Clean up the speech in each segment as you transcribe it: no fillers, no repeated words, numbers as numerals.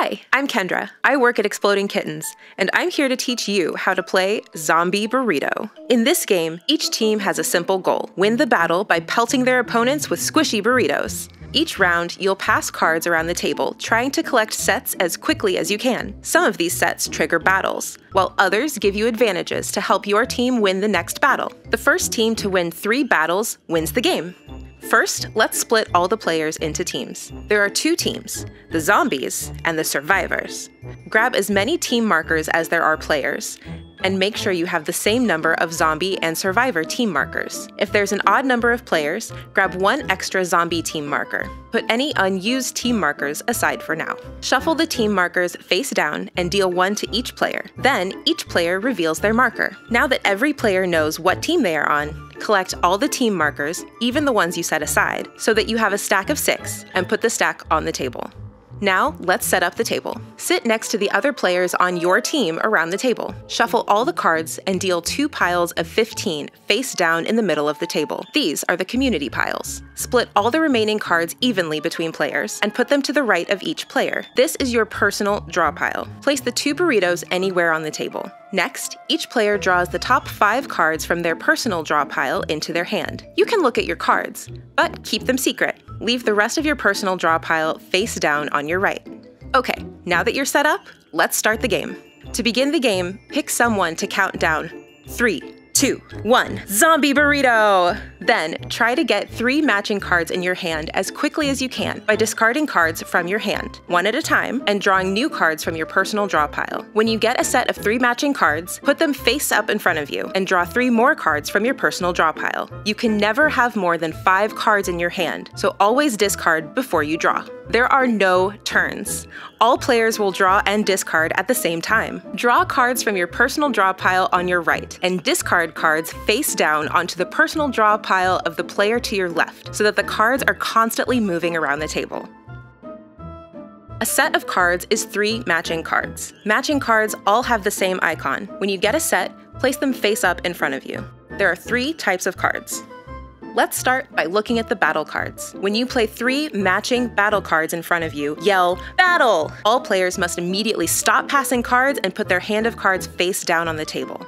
Hi, I'm Kendra. I work at Exploding Kittens, and I'm here to teach you how to play Zombie Burrito. In this game, each team has a simple goal: win the battle by pelting their opponents with squishy burritos. Each round, you'll pass cards around the table, trying to collect sets as quickly as you can. Some of these sets trigger battles, while others give you advantages to help your team win the next battle. The first team to win 3 battles wins the game. First, let's split all the players into teams. There are 2 teams, the zombies and the survivors. Grab as many team markers as there are players, and make sure you have the same number of zombie and survivor team markers. If there's an odd number of players, grab 1 extra zombie team marker. Put any unused team markers aside for now. Shuffle the team markers face down and deal 1 to each player. Then, each player reveals their marker. Now that every player knows what team they are on, collect all the team markers, even the ones you set aside, so that you have a stack of 6, and put the stack on the table. Now, let's set up the table. Sit next to the other players on your team around the table. Shuffle all the cards and deal 2 piles of 15 face down in the middle of the table. These are the community piles. Split all the remaining cards evenly between players and put them to the right of each player. This is your personal draw pile. Place the 2 burritos anywhere on the table. Next, each player draws the top 5 cards from their personal draw pile into their hand. You can look at your cards, but keep them secret. Leave the rest of your personal draw pile face down on your right. Okay, now that you're set up, let's start the game. To begin the game, pick someone to count down 3, 2, 1, Zombie Burrito! Then, try to get 3 matching cards in your hand as quickly as you can by discarding cards from your hand, 1 at a time, and drawing new cards from your personal draw pile. When you get a set of 3 matching cards, put them face up in front of you and draw 3 more cards from your personal draw pile. You can never have more than 5 cards in your hand, so always discard before you draw. There are no turns. All players will draw and discard at the same time. Draw cards from your personal draw pile on your right, and discard cards face down onto the personal draw pile of the player to your left, so that the cards are constantly moving around the table. A set of cards is 3 matching cards. Matching cards all have the same icon. When you get a set, place them face up in front of you. There are 3 types of cards. Let's start by looking at the battle cards. When you play 3 matching battle cards in front of you, yell, "Battle!" All players must immediately stop passing cards and put their hand of cards face down on the table.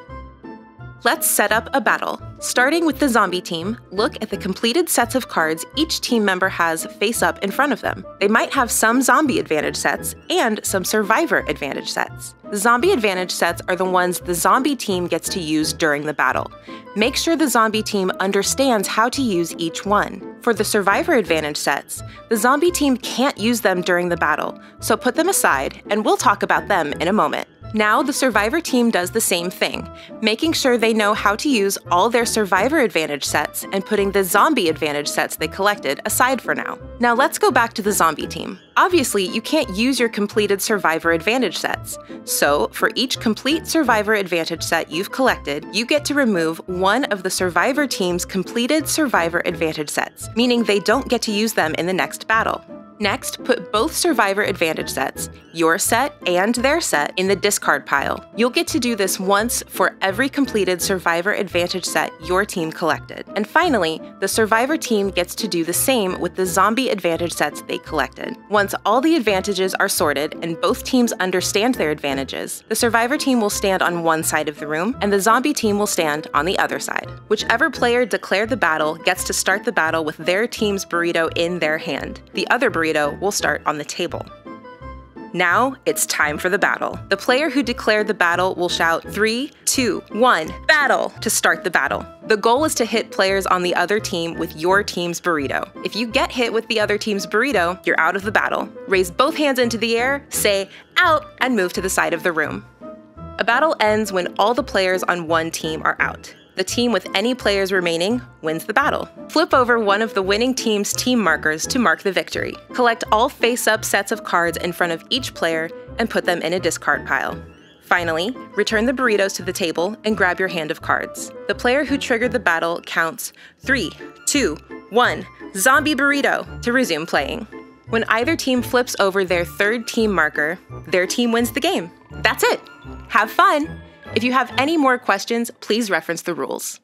Let's set up a battle. Starting with the zombie team, look at the completed sets of cards each team member has face up in front of them. They might have some zombie advantage sets and some survivor advantage sets. The zombie advantage sets are the ones the zombie team gets to use during the battle. Make sure the zombie team understands how to use each one. For the survivor advantage sets, the zombie team can't use them during the battle, so put them aside, and we'll talk about them in a moment. Now the survivor team does the same thing, making sure they know how to use all their survivor advantage sets and putting the zombie advantage sets they collected aside for now. Now let's go back to the zombie team. Obviously, you can't use your completed survivor advantage sets, so for each complete survivor advantage set you've collected, you get to remove one of the survivor team's completed survivor advantage sets, meaning they don't get to use them in the next battle. Next, put both survivor advantage sets, your set and their set, in the discard pile. You'll get to do this once for every completed survivor advantage set your team collected. And finally, the survivor team gets to do the same with the zombie advantage sets they collected. Once all the advantages are sorted and both teams understand their advantages, the survivor team will stand on one side of the room and the zombie team will stand on the other side. Whichever player declared the battle gets to start the battle with their team's burrito in their hand. The other burrito will start on the table. Now, it's time for the battle. The player who declared the battle will shout 3, 2, 1, battle to start the battle. The goal is to hit players on the other team with your team's burrito. If you get hit with the other team's burrito, you're out of the battle. Raise both hands into the air, say, "Out," and move to the side of the room. A battle ends when all the players on one team are out. The team with any players remaining wins the battle. Flip over one of the winning team's team markers to mark the victory. Collect all face-up sets of cards in front of each player and put them in a discard pile. Finally, return the burritos to the table and grab your hand of cards. The player who triggered the battle counts 3, 2, 1, Zombie Burrito to resume playing. When either team flips over their 3rd team marker, their team wins the game. That's it! Have fun! If you have any more questions, please reference the rules.